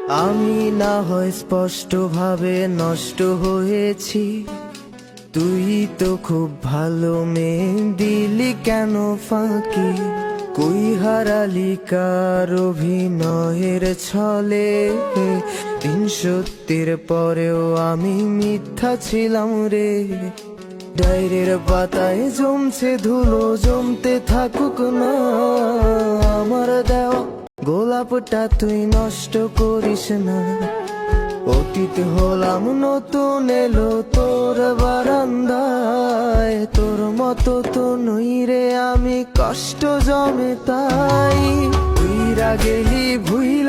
আমি না হয় স্পষ্টভাবে নষ্ট হয়েছি, তুই তো খুব ভালো মেয়ে, দিলি কেন ফাঁকি? কই হারালি কার অভিনয়ের ছলে? তিন সত্যির পরেও আমি মিথ্যা ছিলাম রে। ডায়েরির পাতায় জমছে ধুলো, জমতে থাকুক না। আমার দেওয়া গোলাপটা তুই নষ্ট করিস না। অতীত হলাম, নতুন এলো তোর বারান্দায়। তোর মতো তো নই রে আমি, কষ্ট জমে তাই। তুই রাগেলি ভুইলা